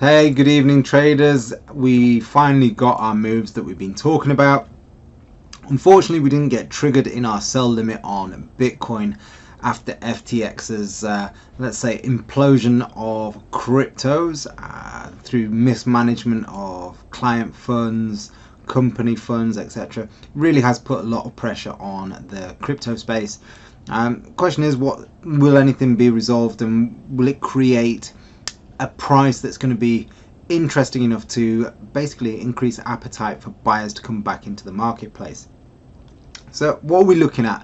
Hey, good evening traders. We finally got our moves that we've been talking about. Unfortunately, we didn't get triggered in our sell limit on Bitcoin after FTX's, let's say, implosion of cryptos through mismanagement of client funds, company funds, etc. Really has put a lot of pressure on the crypto space. Question is, what will anything be resolved, and will it create a price that's going to be interesting enough to basically increase appetite for buyers to come back into the marketplace? So what are we looking at?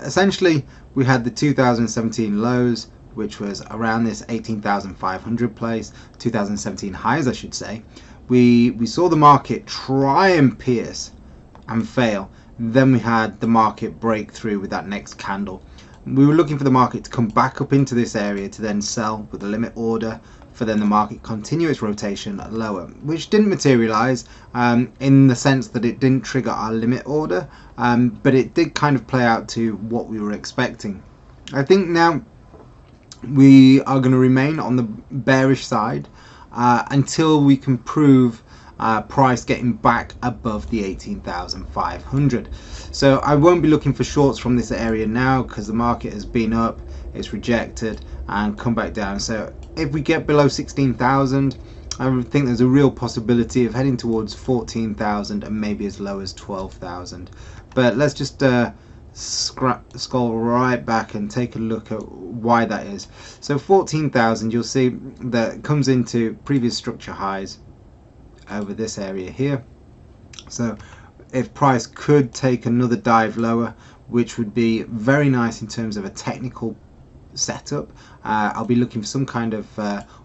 Essentially, we had the 2017 lows, which was around this 18,500 place, 2017 highs, I should say. We saw the market try and pierce and fail. Then we had the market break through with that next candle. We were looking for the market to come back up into this area to then sell with a limit order, for then the market continue its rotation lower, which didn't materialize in the sense that it didn't trigger our limit order, but it did kind of play out to what we were expecting. I think now we are going to remain on the bearish side until we can prove price getting back above the 18,500. So I won't be looking for shorts from this area now, because the market has been up, it's rejected and come back down. So if we get below 16,000, I think there's a real possibility of heading towards 14,000 and maybe as low as 12,000. But let's just scroll right back and take a look at why that is. So 14,000, you'll see that it comes into previous structure highs over this area here. So if price could take another dive lower, which would be very nice in terms of a technical setup, I'll be looking for some kind of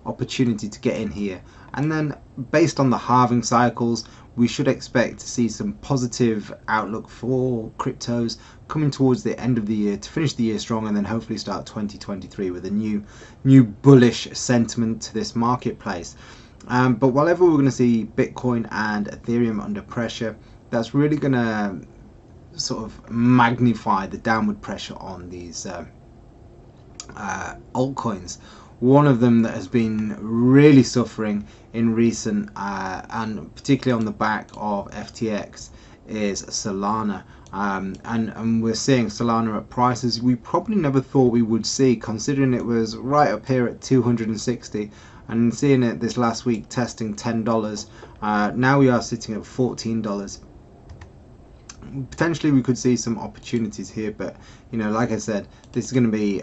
opportunity to get in here. And then based on the halving cycles, we should expect to see some positive outlook for cryptos coming towards the end of the year to finish the year strong, and then hopefully start 2023 with a new bullish sentiment to this marketplace. But whenever we're going to see Bitcoin and Ethereum under pressure, that's really going to sort of magnify the downward pressure on these altcoins. One of them that has been really suffering in recent and particularly on the back of FTX is Solana, and we're seeing Solana at prices we probably never thought we would see, considering it was right up here at 260 and seeing it this last week testing $10. Now we are sitting at $14. Potentially we could see some opportunities here, but you know, like I said, this is going to be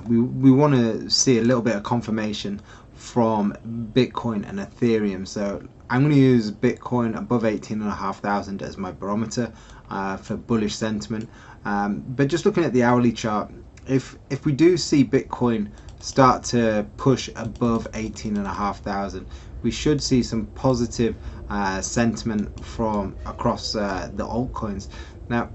we want to see a little bit of confirmation from Bitcoin and Ethereum. So I'm going to use Bitcoin above 18,500 as my barometer for bullish sentiment, but just looking at the hourly chart, if we do see Bitcoin start to push above 18,500, we should see some positive sentiment from across the altcoins. Now,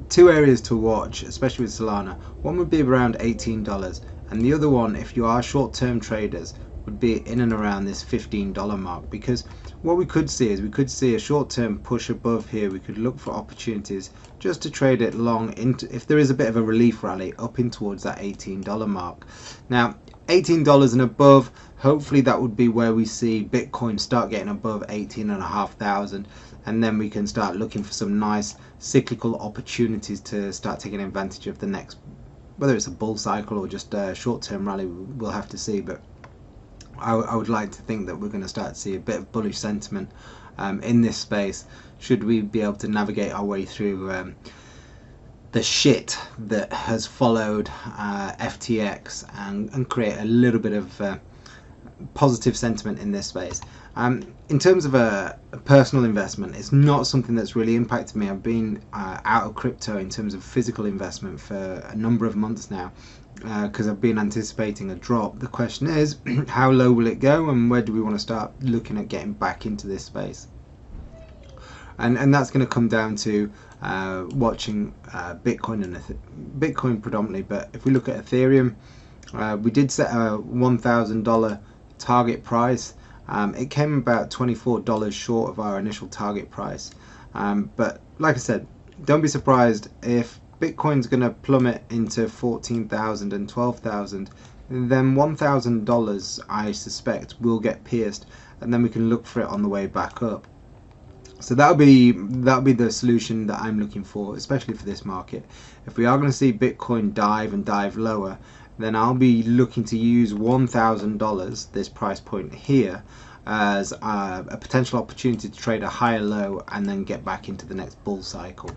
two areas to watch, especially with Solana. One would be around $18, and the other one, if you are short-term traders, would be in and around this $15 mark, because what we could see is we could see a short-term push above here. We could look for opportunities just to trade it long into, if there is a bit of a relief rally, up in towards that $18 mark. Now $18 and above, hopefully that would be where we see Bitcoin start getting above 18,500, and then we can start looking for some nice cyclical opportunities to start taking advantage of the next, whether it's a bull cycle or just a short-term rally, we'll have to see. But I would like to think that we're going to start to see a bit of bullish sentiment in this space, should we be able to navigate our way through the shit that has followed FTX and create a little bit of positive sentiment in this space. In terms of a personal investment, it's not something that's really impacted me. I've been out of crypto in terms of physical investment for a number of months now, because I've been anticipating a drop. The question is, how low will it go, and where do we want to start looking at getting back into this space? And that's going to come down to watching Bitcoin and Bitcoin predominantly. But if we look at Ethereum, we did set a $1,000 target price. It came about $24 short of our initial target price, but like I said, don't be surprised if Bitcoin's going to plummet into 14,000 and 12,000. then $1,000 I suspect will get pierced, and then we can look for it on the way back up. So that'll be the solution that I'm looking for, especially for this market. If we are going to see Bitcoin dive and dive lower, then I'll be looking to use $1,000, this price point here, as a potential opportunity to trade a higher low and then get back into the next bull cycle.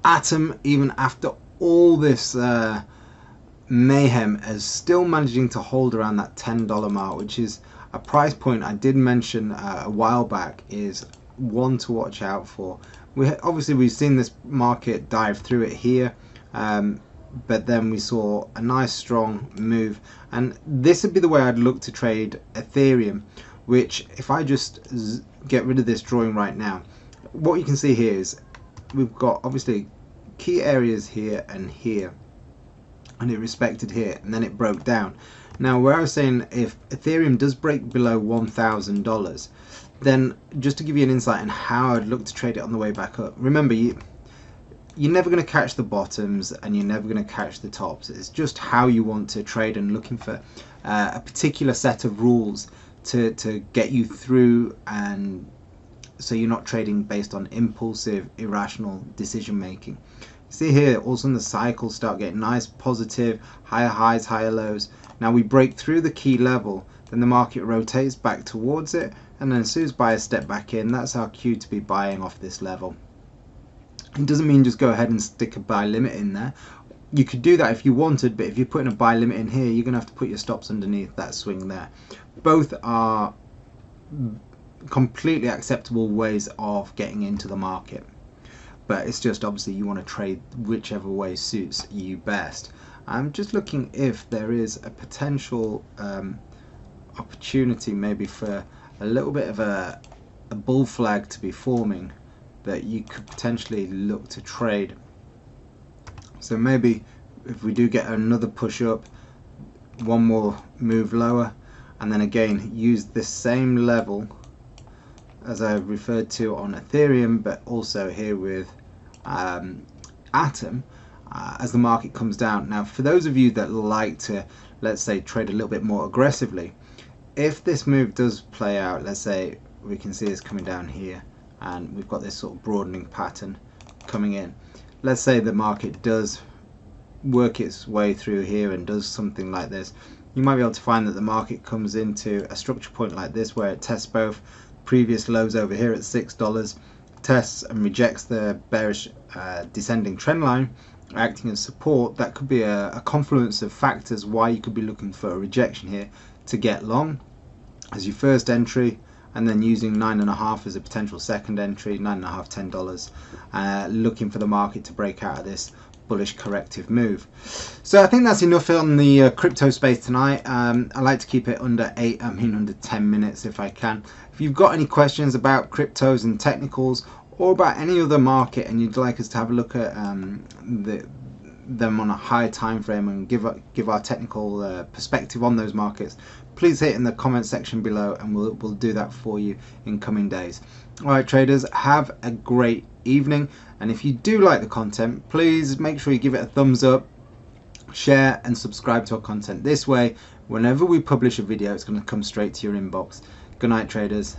Atom, even after all this mayhem, is still managing to hold around that $10 mark, which is a price point I did mention a while back is one to watch out for. Obviously we've seen this market dive through it here, but then we saw a nice strong move, and this would be the way I'd look to trade Ethereum, which if I just get rid of this drawing right now, what you can see here is we've got obviously key areas here and here, and it respected here and then it broke down. Now where I was saying if Ethereum does break below $1,000, then just to give you an insight on how I'd look to trade it on the way back up, remember you're never going to catch the bottoms and you're never going to catch the tops. It's just how you want to trade, and looking for a particular set of rules to get you through, and so you're not trading based on impulsive, irrational decision making. See here, all of a sudden the cycles start getting nice, positive, higher highs, higher lows. Now we break through the key level, then the market rotates back towards it, and then as soon as buyers step back in, that's our cue to be buying off this level. It doesn't mean just go ahead and stick a buy limit in there. You could do that if you wanted, but if you're putting a buy limit in here, you're going to have to put your stops underneath that swing there. Both are completely acceptable ways of getting into the market, but it's just obviously you want to trade whichever way suits you best. I'm just looking if there is a potential opportunity maybe for a little bit of a bull flag to be forming that you could potentially look to trade. So maybe if we do get another push up, one more move lower, and then again use this same level as I referred to on Ethereum, but also here with Atom, as the market comes down. Now for those of you that like to, let's say, trade a little bit more aggressively, if this move does play out, let's say we can see it's coming down here and we've got this sort of broadening pattern coming in, let's say the market does work its way through here and does something like this, you might be able to find that the market comes into a structure point like this where it tests both previous lows over here at $6, tests and rejects the bearish descending trend line acting as support. That could be a confluence of factors why you could be looking for a rejection here to get long as your first entry, and then using 9.5 as a potential second entry, 9.5, $10, looking for the market to break out of this bullish corrective move. So I think that's enough on the crypto space tonight. I like to keep it under 10 minutes if I can. If you've got any questions about cryptos and technicals, or about any other market, and you'd like us to have a look at them on a higher time frame and give our technical perspective on those markets, please hit in the comment section below, and we'll do that for you in coming days. Alright traders, have a great evening, and if you do like the content, please make sure you give it a thumbs up, share and subscribe to our content. This way, whenever we publish a video, it's going to come straight to your inbox. Good night traders.